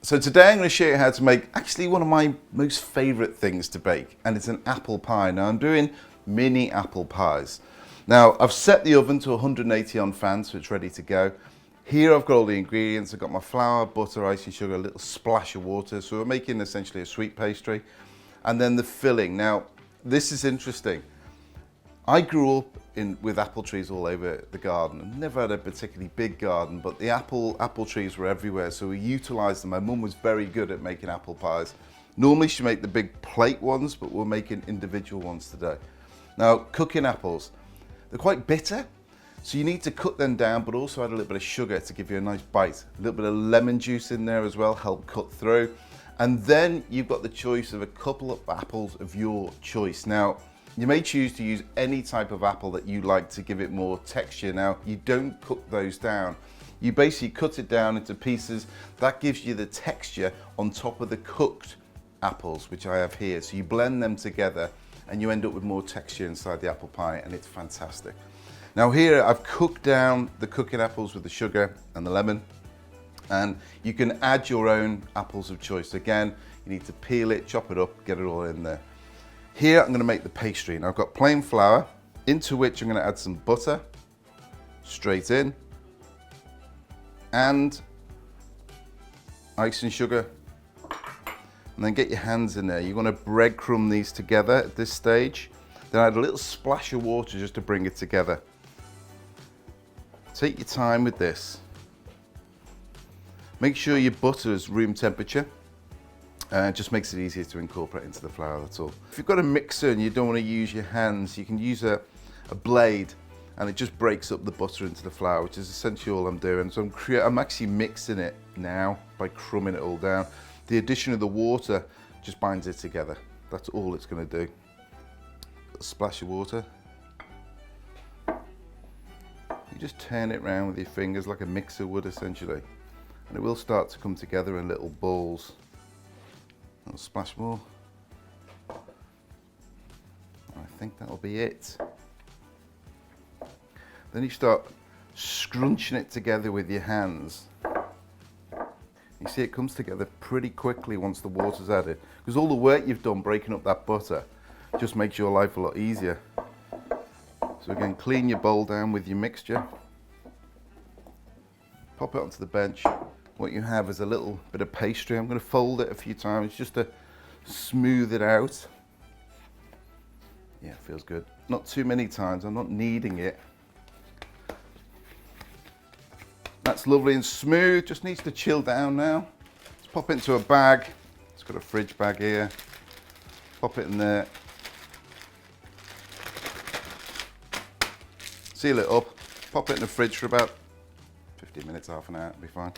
So today I'm going to show you how to make actually one of my most favourite things to bake, and it's an apple pie. Now I'm doing mini apple pies. Now I've set the oven to 180 on fan, so it's ready to go. Here I've got all the ingredients. I've got my flour, butter, icing sugar, a little splash of water. So we're making essentially a sweet pastry. And then the filling. Now this is interesting. I grew up with apple trees all over the garden. I've never had a particularly big garden, but the apple trees were everywhere, so we utilised them. My mum was very good at making apple pies. Normally she made the big plate ones, but we're making individual ones today. Now, cooking apples, they're quite bitter, so you need to cut them down, but also add a little bit of sugar to give you a nice bite. A little bit of lemon juice in there as well, help cut through. And then you've got the choice of a couple of apples of your choice. Now, you may choose to use any type of apple that you like to give it more texture. Now, you don't cook those down. You basically cut it down into pieces. That gives you the texture on top of the cooked apples, which I have here. So you blend them together and you end up with more texture inside the apple pie, and it's fantastic. Now here I've cooked down the cooking apples with the sugar and the lemon, and you can add your own apples of choice. Again, you need to peel it, chop it up, get it all in there. Here I'm going to make the pastry. Now I've got plain flour, into which I'm going to add some butter, straight in, and icing sugar, and then get your hands in there. You want to breadcrumb these together at this stage, then add a little splash of water just to bring it together. Take your time with this. Make sure your butter is room temperature. It just makes it easier to incorporate into the flour, that's all. If you've got a mixer and you don't want to use your hands, you can use a blade, and it just breaks up the butter into the flour, which is essentially all I'm doing. So I'm actually mixing it now by crumbing it all down. The addition of the water just binds it together. That's all it's going to do. A splash of water. You just turn it around with your fingers like a mixer would essentially, and it will start to come together in little balls. A little splash more. I think that'll be it. Then you start scrunching it together with your hands. You see it comes together pretty quickly once the water's added, because all the work you've done breaking up that butter just makes your life a lot easier. So again, clean your bowl down with your mixture. Pop it onto the bench. What you have is a little bit of pastry. I'm going to fold it a few times just to smooth it out. Yeah, it feels good. Not too many times, I'm not kneading it. That's lovely and smooth, just needs to chill down now. Let's pop it into a bag. It's got a fridge bag here. Pop it in there. Seal it up, pop it in the fridge for about 15 minutes, half an hour, it'll be fine.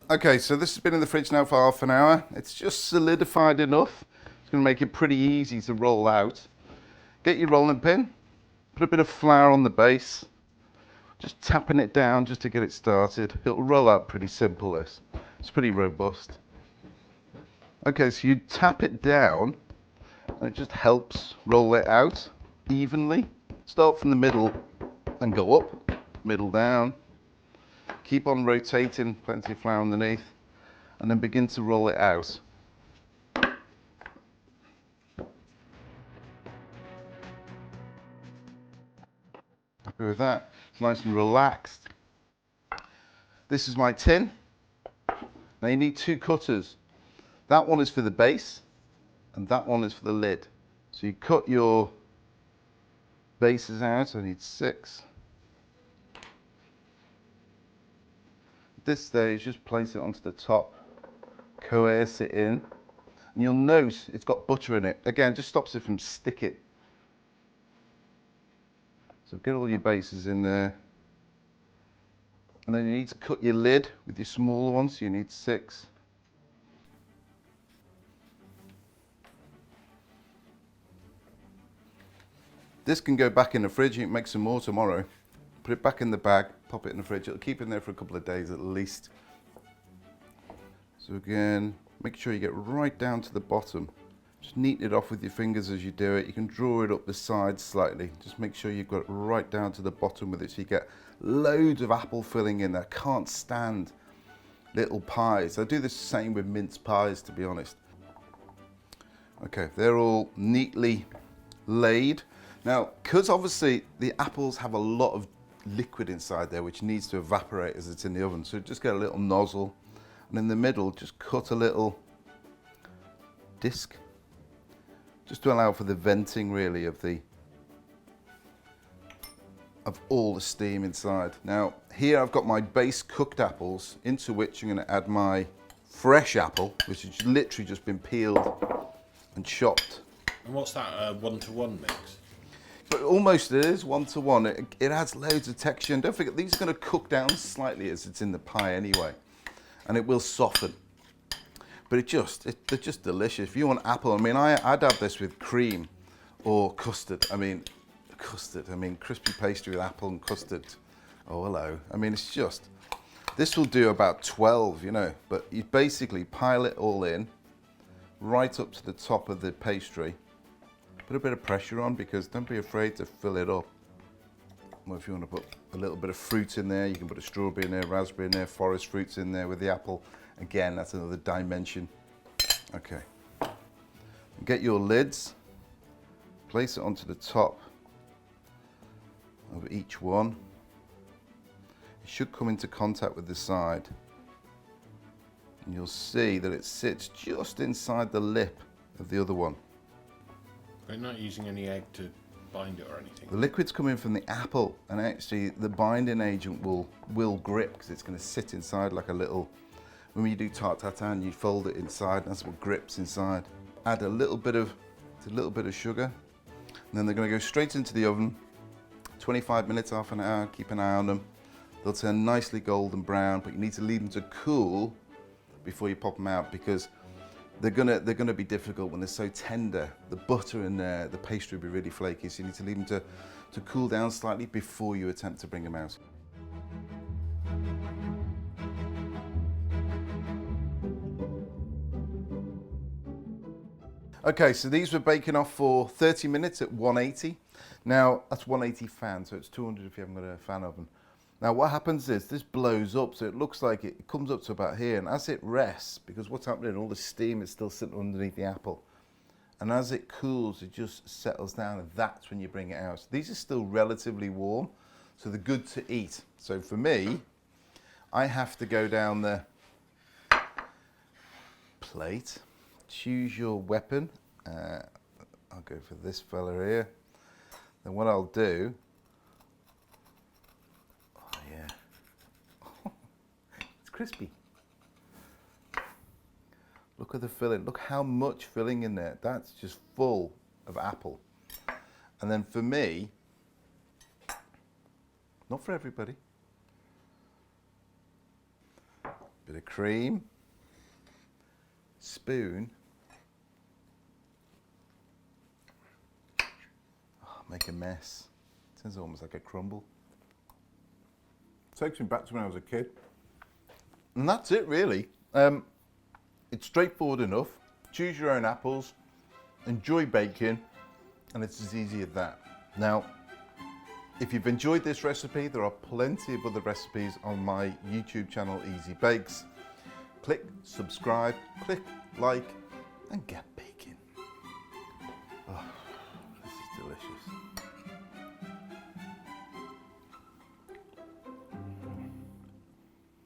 Okay, so this has been in the fridge now for half an hour. It's just solidified enough. It's going to make it pretty easy to roll out. Get your rolling pin, put a bit of flour on the base, just tapping it down just to get it started. It'll roll out pretty simple, this. It's pretty robust. Okay, so you tap it down, and it just helps roll it out evenly. Start from the middle and go up, middle down. Keep on rotating, plenty of flour underneath, and then begin to roll it out. Happy with that? It's nice and relaxed. This is my tin. Now you need two cutters. That one is for the base, and that one is for the lid. So you cut your bases out. I need 6. At this stage, just place it onto the top, coerce it in, and you'll note it's got butter in it. Again, just stops it from sticking. So get all your bases in there. And then you need to cut your lid with your smaller one, so you need 6. This can go back in the fridge. You can make some more tomorrow. Put it back in the bag, pop it in the fridge. It'll keep in there for a couple of days at least. So again, make sure you get right down to the bottom. Just neaten it off with your fingers as you do it. You can draw it up the sides slightly. Just make sure you've got it right down to the bottom with it so you get loads of apple filling in there. Can't stand little pies. I do the same with mince pies, to be honest. Okay, they're all neatly laid. Now, because obviously the apples have a lot of liquid inside there which needs to evaporate as it's in the oven, so just get a little nozzle, and in the middle just cut a little disc just to allow for the venting really of all the steam inside. Now here I've got my base cooked apples, into which I'm going to add my fresh apple, which has literally just been peeled and chopped. And what's that, 1-to-1 mix? But almost it is 1-to-1. It adds loads of texture, and don't forget these are going to cook down slightly as it's in the pie anyway, and it will soften. But they're just delicious. If you want apple, I mean, I'd have this with cream or custard. I mean, crispy pastry with apple and custard. Oh, hello. I mean, it's just, this will do about 12, you know, but you basically pile it all in right up to the top of the pastry. Put a bit of pressure on, because don't be afraid to fill it up. Well, if you want to put a little bit of fruit in there, you can put a strawberry in there, raspberry in there, forest fruits in there with the apple. Again, that's another dimension. Okay. Get your lids, place it onto the top of each one. It should come into contact with the side. And you'll see that it sits just inside the lip of the other one. We're not using any egg to bind it or anything. The liquid's coming from the apple, and actually the binding agent will grip, because it's going to sit inside like a little, when you do tarte tatin, you fold it inside, and that's what grips inside. Add a little bit of sugar, and then they're going to go straight into the oven. 25 minutes, half an hour, keep an eye on them. They'll turn nicely golden brown, but you need to leave them to cool before you pop them out, because they're gonna be difficult when they're so tender. The butter in there, the pastry will be really flaky, so you need to leave them to cool down slightly before you attempt to bring them out. Okay, so these were baking off for 30 minutes at 180. Now, that's 180 fan, so it's 200 if you haven't got a fan oven. Now what happens is this blows up, so it looks like it comes up to about here, and as it rests, because what's happening, all the steam is still sitting underneath the apple, and as it cools it just settles down, and that's when you bring it out. So these are still relatively warm, so they're good to eat. So for me, I have to go down the plate, choose your weapon. I'll go for this fella here. Then what I'll do, crispy. Look at the filling. Look how much filling in there. That's just full of apple. And then for me, not for everybody, bit of cream, spoon. Oh, make a mess. Turns almost like a crumble. Takes me back to when I was a kid. And that's it really. It's straightforward enough. Choose your own apples, enjoy baking, and it's as easy as that. Now, if you've enjoyed this recipe, there are plenty of other recipes on my YouTube channel, Easy Bakes. Click subscribe, click like, and get baking. Oh, this is delicious.